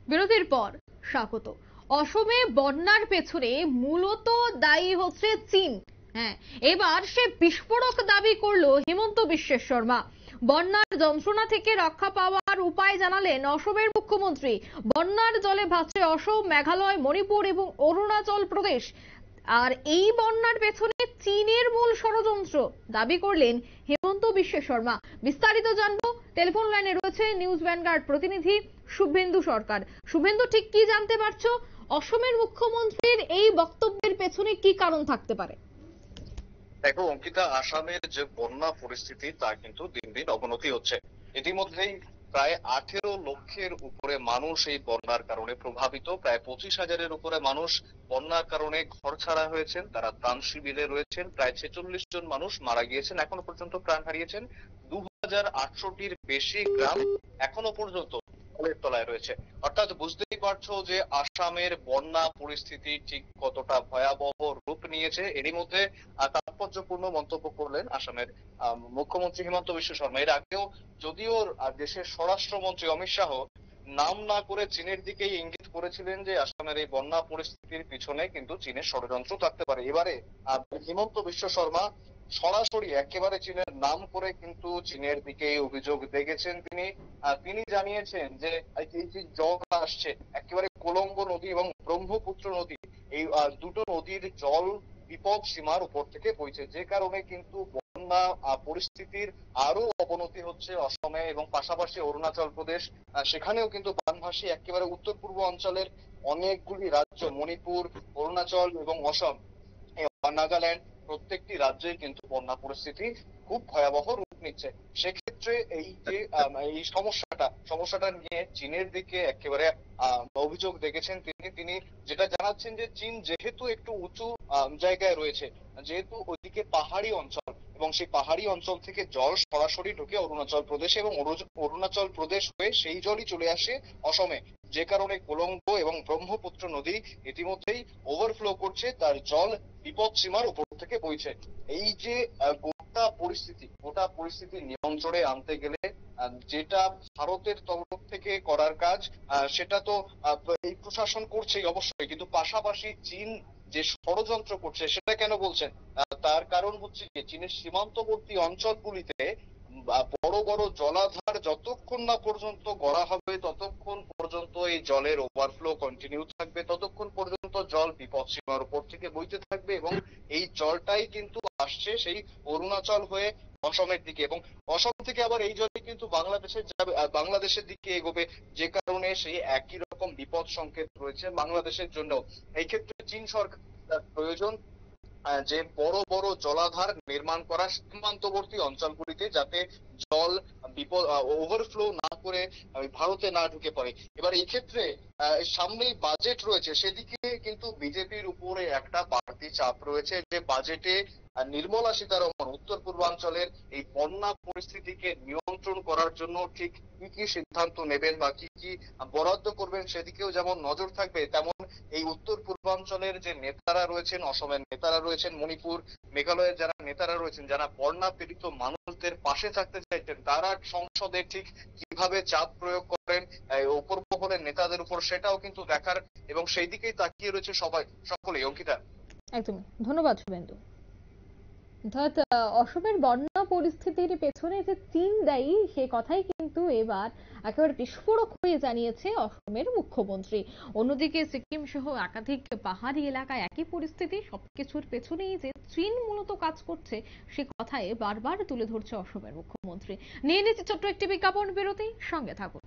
বিরতির পর স্বাগত। অসমে বন্যার পেছনে মূলত দায়ী হচ্ছে চীন। হ্যাঁ, এবার সে বিস্ফোরক দাবি করলো হিমন্ত বিশ্ব শর্মা। বন্যার যন্ত্রণা থেকে রক্ষা পাওয়ার উপায় জানালেন অসমের মুখ্যমন্ত্রী। বন্যার জলে ভাসছে অসম, মেঘালয়, মণিপুর এবং অরুণাচল প্রদেশ। আর এই বন্যার পেছনে চীনের মূল ষড়যন্ত্র দাবি করলেন হিমন্ত বিশ্ব শর্মা। বিস্তারিত জানবো, টেলিফোন লাইনে রয়েছে নিউজ ভ্যানগার্ড প্রতিনিধি শুভেন্দু সরকার। শুভেন্দু, ঠিক কি জানতে পারছো? অসমের মুখ্যমন্ত্রীর এই বক্তব্যের পেছনে কি কারণ থাকতে পারে? দেখো অঙ্কিতা, আসামের যে বন্যা পরিস্থিতি তা কিন্তু দিন দিন অবনতি হচ্ছে। ইতিমধ্যেই প্রায় 18 লক্ষের উপরে মানুষ এই বন্যার কারণে প্রভাবিত। প্রায় 25,000-এর উপরে মানুষ বন্যার কারণে ঘর ছাড়া হয়েছেন, তারা ত্রাণ শিবিরে রয়েছেন। প্রায় 46 জন মানুষ মারা গিয়েছেন, এখনো পর্যন্ত প্রাণ হারিয়েছেন। 2,800-টির বেশি গ্রাম এখনো পর্যন্ত জলের তলায় রয়েছে। অর্থাৎ বুঝতেই পারছো যে আসামের বন্যা পরিস্থিতি ঠিক কতটা ভয়াবহ রূপ নিয়েছে। এরই মধ্যে তাৎপর্যপূর্ণ মন্তব্য করলেন আসামের মুখ্যমন্ত্রী হিমন্ত বিশ্ব শর্মা। এর আগেও যদিও দেশের স্বরাষ্ট্রমন্ত্রী অমিত শাহ নাম না করে চীনের দিকেই ইঙ্গিত করেছিলেন যে আসামের এই বন্যা পরিস্থিতির পিছনে কিন্তু চীনের ষড়যন্ত্র থাকতে পারে, এবারে হিমন্ত বিশ্ব শর্মা সরাসরি একেবারে চীনের নাম করে কিন্তু চীনের দিকে অভিযোগ দেখেছেন। তিনি জানিয়েছেন যে এই যে জল আসছে একেবারে কোলঙ্গো নদী এবং ব্রহ্মপুত্র নদী, এই দুটো নদীর জল বিপদ সীমার উপর থেকে বইছে, যে কারণে কিন্তু বন্যা পরিস্থিতির আরো অবনতি হচ্ছে অসমে এবং পাশাপাশি অরুণাচল প্রদেশ। সেখানেও কিন্তু বানভাসী একেবারে উত্তর পূর্ব অঞ্চলের অনেকগুলি রাজ্য, মণিপুর, অরুণাচল এবং অসম, নাগাল্যান্ড, প্রত্যেকটি রাজ্যেই কিন্তু বন্যা পরিস্থিতি খুব ভয়াবহ রূপ নিচ্ছে। সেক্ষেত্রে এই যে এই সমস্যাটা নিয়ে চীনের দিকে একেবারে অভিযোগ দেখেছেন তিনি যেটা জানাচ্ছেন যে চীন যেহেতু একটু উঁচু জায়গায় রয়েছে, যেহেতু ওইদিকে পাহাড়ি অঞ্চল এবং সেই পাহাড়ি অঞ্চল থেকে জল সরাসরি ঢুকে অরুণাচল প্রদেশে এবং অরুণাচল প্রদেশ হয়ে সেই জলই চলে আসে অসমে, যে কারণে কোলঙ্গো এবং ব্রহ্মপুত্র নদী ইতিমধ্যেই ওভারফ্লো করছে, তার জল বিপদ সীমার উপর থেকে বইছে। এই যে গোটা পরিস্থিতি নিয়ন্ত্রণে আনতে গেলে যেটা ভারতের তরফ থেকে করার কাজ, সেটা তো এই প্রশাসন করছেই অবশ্যই, কিন্তু পাশাপাশি চীন যে ষড়যন্ত্র করছে সেটা কেন বলছেন? তার কারণ হচ্ছে যে চীনের সীমান্তবর্তী অঞ্চলগুলিতে বড় বড় জলাধার যতক্ষণ না পর্যন্ত গড়া হবে ততক্ষণ পর্যন্ত এই জলের ওভারফ্লো কন্টিনিউ থাকবে, ততক্ষণ পর্যন্ত জল বিপদ সীমার উপর থেকে বইতে থাকবে এবং এই জলটাই কিন্তু আসছে সেই অরুণাচল হয়ে অসমের দিকে এবং অসম থেকে আবার এই জলই কিন্তু বাংলাদেশের দিকে এগোবে, যে কারণে সেই একই রকম বিপদ সংকেত রয়েছে বাংলাদেশের জন্য। এই ক্ষেত্রে চীন সরকার প্রয়োজন যে বড় বড় জলাধার নির্মাণ করা সীমান্তবর্তী অঞ্চলগুলিতে, যাতে জল বিপদ ওভারফ্লো না করে ভারতে না ঢুকে পড়ে। এবার এই ক্ষেত্রে সামনেই বাজেট রয়েছে, সেদিকে কিন্তু বিজেপির উপরে একটা বাড়তি চাপ রয়েছে যে বাজেটে নির্মলা সীতারমণ উত্তর পূর্বাঞ্চলের এই বন্যা পরিস্থিতিকে নিয়ন্ত্রণ করার জন্য ঠিক কি কি সিদ্ধান্ত নেবেন বা কি কি বরাদ্দ করবেন সেদিকেও যেমন নজর থাকবে, তেমন এই উত্তর পূর্বাঞ্চলের যে নেতারা রয়েছেন, অসমের নেতারা রয়েছেন, মণিপুর, মেঘালয়ের যারা নেতারা রয়েছেন, যারা বন্যা পীড়িত মানুষদের পাশে থাকতে চাইছেন, তারা সংসদে ঠিক কিভাবে চাপ প্রয়োগ করেন উপর মহলের নেতাদের উপর, সেটাও কিন্তু দেখার এবং সেই দিকেই তাকিয়ে রয়েছে সকলেই। অঙ্কিতা, একদমই ধন্যবাদ শুভেন্দু। অর্থাৎ অসমের বন্যা পরিস্থিতির পেছনে যে চীন দায়ী সে কথাই কিন্তু এবার একেবারে বিস্ফোরক হয়ে জানিয়েছে অসমের মুখ্যমন্ত্রী। অন্যদিকে সিকিম সহ একাধিক পাহাড়ি এলাকায় একই পরিস্থিতি, সবকিছুর পেছনেই যে চীন মূলত কাজ করছে সে কথাই বারবার তুলে ধরছে অসমের মুখ্যমন্ত্রী। নিয়ে নিচ্ছে ছোট্ট একটি বিজ্ঞাপন বিরতি, সঙ্গে থাকুন।